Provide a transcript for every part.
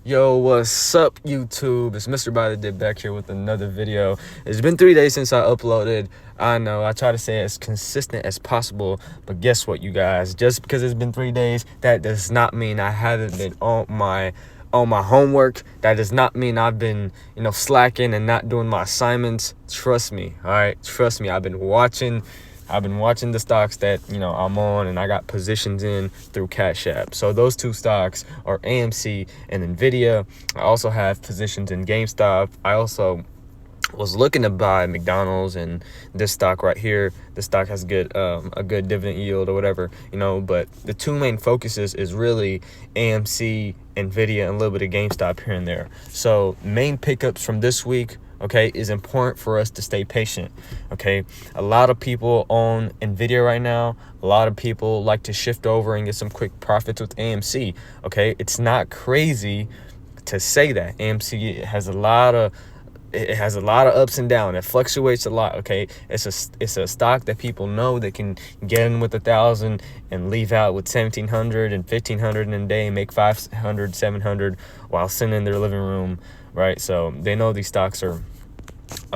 Yo, what's up, YouTube? It's Mr.BuyTheDip back here with another video. It's been 3 days since I uploaded. I know I try to stay as consistent as possible, but guess what, you guys? Just because it's been 3 days, that does not mean I haven't been on my homework. That does not mean I've been, slacking and not doing my assignments. Trust me, all right? Trust me. I've been watching the stocks that, I'm on, and I got positions in through Cash App. So those two stocks are AMC and NVIDIA. I also have positions in GameStop. I also was looking to buy McDonald's and this stock right here. This stock has a good dividend yield or whatever, but the two main focuses is really AMC, NVIDIA, and a little bit of GameStop here and there. So main pickups from this week, okay, is important for us to stay patient. Okay, a lot of people own NVIDIA right now. A lot of people like to shift over and get some quick profits with AMC. Okay, it's not crazy to say that AMC has a lot of ups and downs. It fluctuates a lot. Okay, it's a stock that people know they can get in with 1,000 and leave out with 1,700 and 1,500 in a day, make 500, 700 while sitting in their living room, right? So they know these stocks are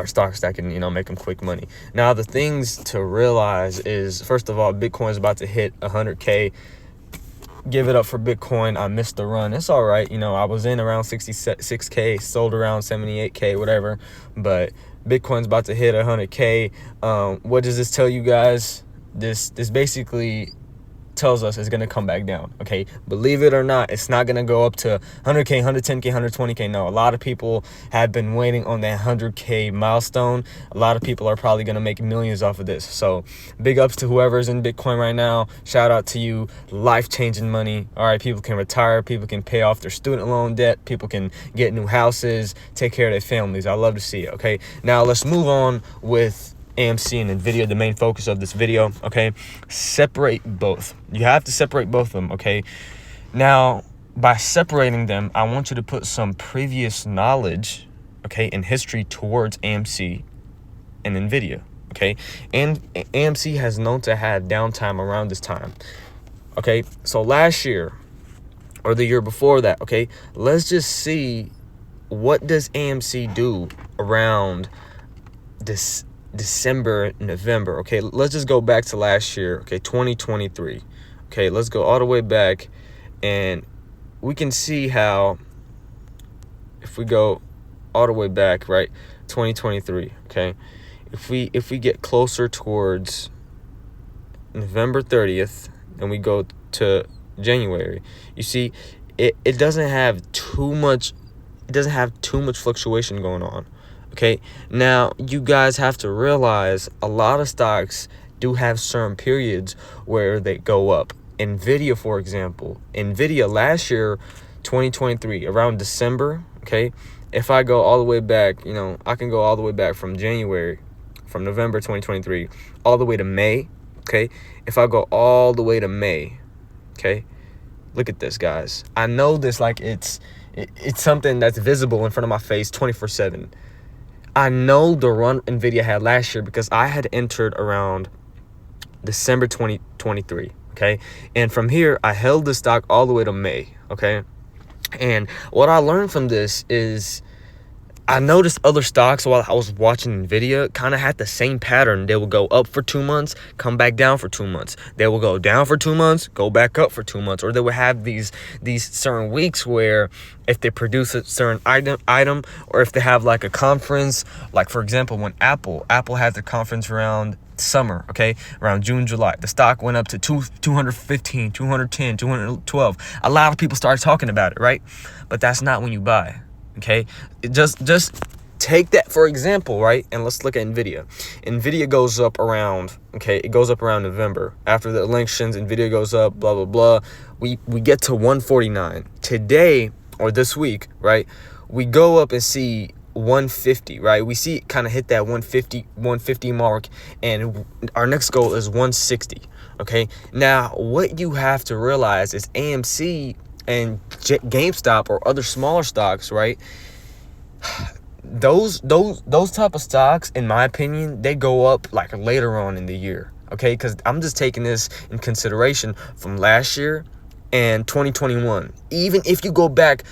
stocks that can make them quick money. Now, the things to realize is, first of all, Bitcoin's about to hit 100K. Give it up for Bitcoin. I missed the run. It's all right. I was in around 66K, sold around 78K, whatever. But Bitcoin's about to hit 100K. What does this tell you guys? This basically tells us it's going to come back down. Okay, believe it or not, it's not going to go up to 100K, 110K, 120K. No, a lot of people have been waiting on that 100K milestone. A lot of people are probably going to make millions off of this. So big ups to whoever's in Bitcoin right now. Shout out to you. Life-changing money. All right, people can retire, people can pay off their student loan debt, people can get new houses, take care of their families. I love to see it. Okay, now let's move on with AMC and NVIDIA, the main focus of this video. Okay, separate both. You have to separate both of them. Okay, now by separating them, I want you to put some previous knowledge, okay, in history towards AMC and NVIDIA. Okay, and AMC has known to have downtime around this time. Okay, so last year or the year before that, okay, let's just see what does AMC do around this December, November. Okay, let's just go back to last year. Okay, 2023. Okay, let's go all the way back, and we can see how, if we go all the way back, right, 2023. Okay, if we get closer towards November 30th and we go to January, you see it doesn't have too much fluctuation going on. Okay, now you guys have to realize a lot of stocks do have certain periods where they go up. NVIDIA, for example, NVIDIA last year, 2023, around December, okay, if I go all the way back, I can go all the way back from November 2023, all the way to May, okay? If I go all the way to May, okay, look at this, guys. I know this like it's something that's visible in front of my face 24/7. I know the run NVIDIA had last year because I had entered around December 2023, okay? And from here, I held the stock all the way to May, okay? And what I learned from this is I noticed other stocks while I was watching NVIDIA kind of had the same pattern. They will go up for 2 months, come back down for 2 months. They will go down for 2 months, go back up for 2 months. Or they will have these certain weeks where if they produce a certain item, or if they have like a conference, like for example, when Apple had their conference around summer, okay, around June, July, the stock went up to 215, 210, 212. A lot of people started talking about it, right? But that's not when you buy. Okay, just take that for example, right? And let's look at NVIDIA. NVIDIA goes up around, okay, it goes up around November. After the elections, NVIDIA goes up, blah, blah, blah. We get to 149. Today, or this week, right, we go up and see 150, right? We see it kind of hit that 150 mark, and our next goal is 160, okay? Now, what you have to realize is AMC and GameStop or other smaller stocks, right? Those type of stocks, in my opinion, they go up like later on in the year, okay? Because I'm just taking this in consideration from last year and 2021. Even if you go back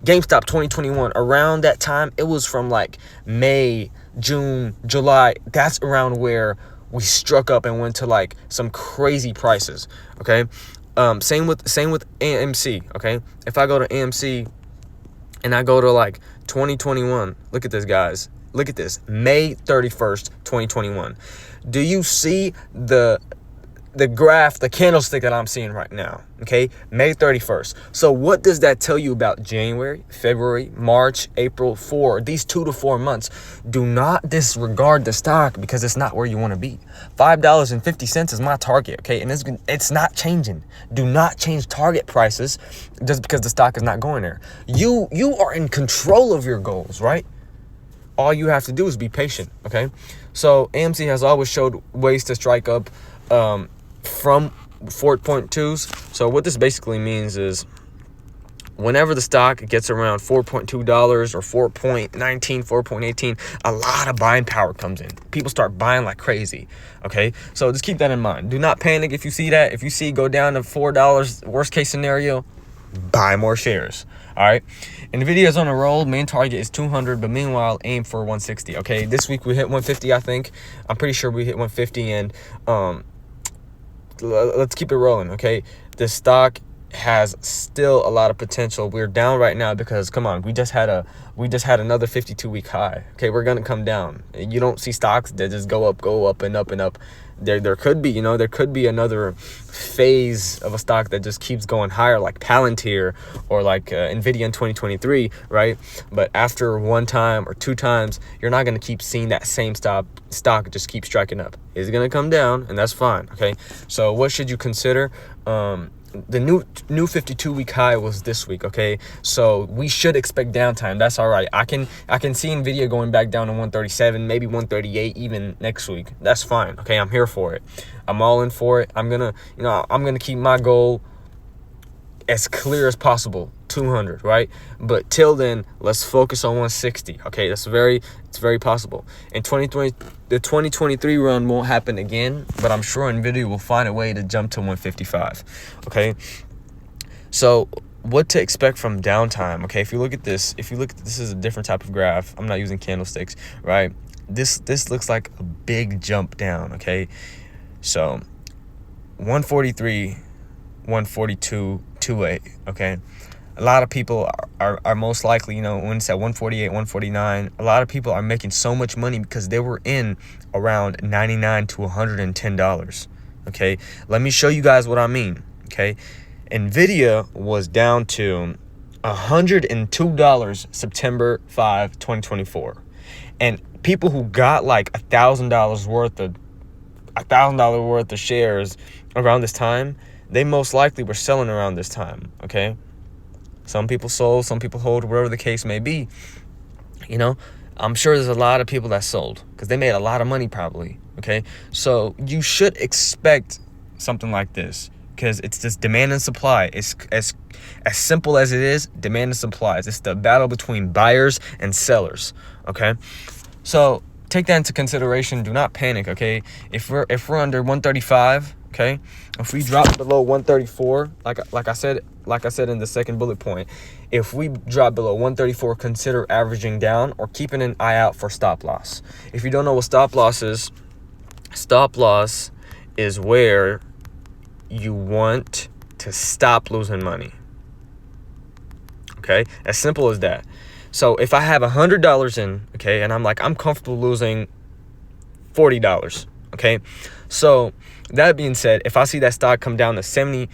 GameStop 2021, around that time, it was from like May, June, July. That's around where we struck up and went to like some crazy prices. Okay. Same with AMC. Okay. If I go to AMC and I go to like 2021, look at this, guys. Look at this. May 31st, 2021. Do you see the graph, the candlestick that I'm seeing right now? Okay, May 31st. So what does that tell you about January, February, March, April, these 2 to 4 months? Do not disregard the stock because it's not where you want to be. $5.50 is my target, okay? And it's not changing. Do not change target prices just because the stock is not going there. You are in control of your goals, right? All you have to do is be patient, okay? So AMC has always showed ways to strike up from 4.2s. So what this basically means is whenever the stock gets around $4.2 or 4.19, 4.18, a lot of buying power comes in. People start buying like crazy, okay? So just keep that in mind. Do not panic if you see that. If you see go down to $4, worst case scenario, buy more shares. All right. NVIDIA is on a roll. Main target is 200, but meanwhile, aim for 160. Okay. This week we hit 150, I think. I'm pretty sure we hit 150, and let's keep it rolling. Okay. The stock has still a lot of potential. We're down right now because, come on, we just had another 52-week high. Okay, we're gonna come down. You don't see stocks that just go up and up and up. There could be, there could be another phase of a stock that just keeps going higher, like Palantir or like NVIDIA in 2023, right? But after one time or two times, you're not gonna keep seeing that same stock just keep striking up. It's gonna come down, and that's fine. Okay, so what should you consider? The new 52-week high was this week, okay? So we should expect downtime. That's all right. I can see NVIDIA going back down to 137, maybe 138 even next week. That's fine, okay? I'm here for it. I'm all in for it. I'm gonna keep my goal as clear as possible, 200, right? But till then, let's focus on 160, okay? It's very possible. In 2020, the 2023 run won't happen again, but I'm sure NVIDIA will find a way to jump to 155, okay? So what to expect from downtime, okay? If you look at this is a different type of graph. I'm not using candlesticks, right? This looks like a big jump down, okay? So 143, 142, 28, okay? A lot of people are most likely, when it's at 148, 149, a lot of people are making so much money because they were in around $99 to $110, okay? Let me show you guys what I mean, okay? NVIDIA was down to $102 September 5, 2024. And people who got like $1,000 worth of shares around this time, they most likely were selling around this time, okay? Some people sold, some people hold, whatever the case may be. I'm sure there's a lot of people that sold because they made a lot of money probably, okay? So you should expect something like this because it's just demand and supply. It's as simple as it is, demand and supply. It's the battle between buyers and sellers, okay? So take that into consideration. Do not panic, okay? If we're under 135, okay, if we drop below 134, like I said in the second bullet point, if we drop below 134, consider averaging down or keeping an eye out for stop loss. If you don't know what stop loss is where you want to stop losing money. Okay, as simple as that. So if I have $100 in, okay, and I'm comfortable losing $40, okay, so that being said, if I see that stock come down to 70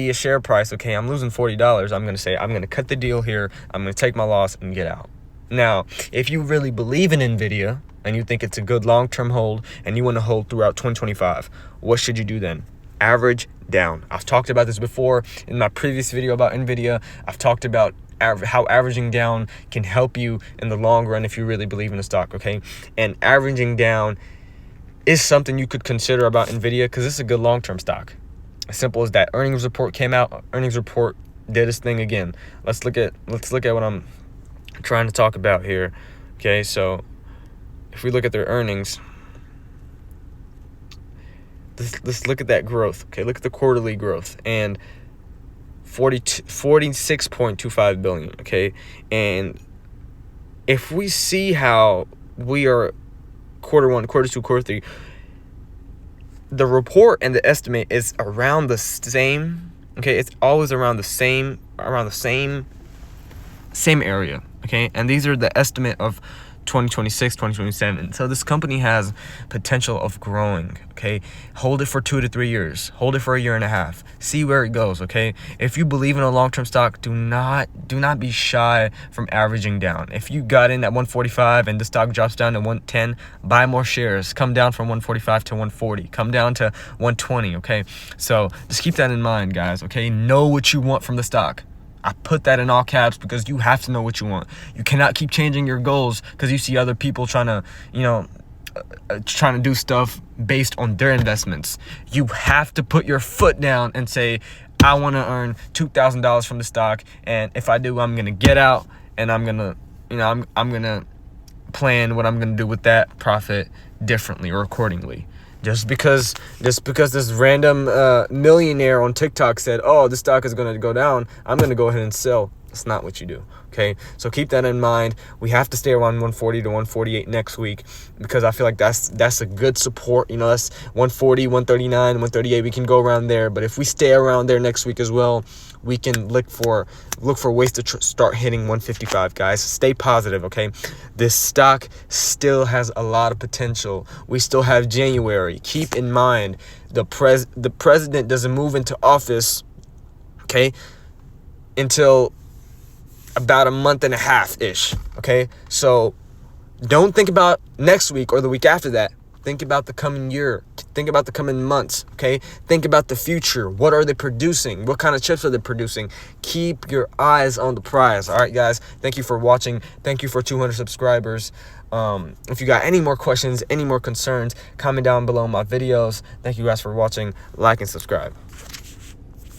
a share price, okay, I'm losing $40. I'm going to say, I'm going to cut the deal here. I'm going to take my loss and get out. Now, if you really believe in NVIDIA and you think it's a good long-term hold and you want to hold throughout 2025, what should you do then? Average down. I've talked about this before in my previous video about NVIDIA. I've talked about how averaging down can help you in the long run if you really believe in the stock, okay? And averaging down is something you could consider about NVIDIA because it's a good long-term stock. As simple as that. Earnings report came out. Earnings report did its thing again. Let's look at what I'm trying to talk about here. Okay, so if we look at their earnings, let's look at that growth. Okay, look at the quarterly growth. And 46.25 billion. Okay, and if we see how we are quarter 1, quarter 2, quarter 3, the report and the estimate is around the same. Okay, it's always around the same area. Okay, and these are the estimate of 2026, 2027. So this company has potential of growing. Okay, hold it for 2 to 3 years, hold it for a year and a half, see where it goes. Okay, if you believe in a long-term stock, do not be shy from averaging down. If you got in at 145 and the stock drops down to 110, buy more shares, come down from 145 to 140, come down to 120. Okay, so just keep that in mind, guys. Okay, know what you want from the stock. I put that in all caps because you have to know what you want. You cannot keep changing your goals because you see other people trying to do stuff based on their investments. You have to put your foot down and say, I want to earn $2,000 from the stock, and if I do, I'm gonna get out, and I'm gonna plan what I'm gonna do with that profit differently or accordingly. Just because this random millionaire on TikTok said, oh, the stock is going to go down, I'm going to go ahead and sell. That's not what you do. Okay, so keep that in mind. We have to stay around 140 to 148 next week because I feel like that's a good support. That's 140, 139, 138. We can go around there, but if we stay around there next week as well, we can look for ways to start hitting 155, guys. Stay positive, okay? This stock still has a lot of potential. We still have January. Keep in mind, the president doesn't move into office, okay, until about a month and a half-ish, okay? So don't think about next week or the week after that. Think about the coming year. Think about the coming months, okay? Think about the future. What are they producing? What kind of chips are they producing? Keep your eyes on the prize. All right, guys, thank you for watching. Thank you for 200 subscribers. If you got any more questions, any more concerns, comment down below my videos. Thank you guys for watching. Like and subscribe.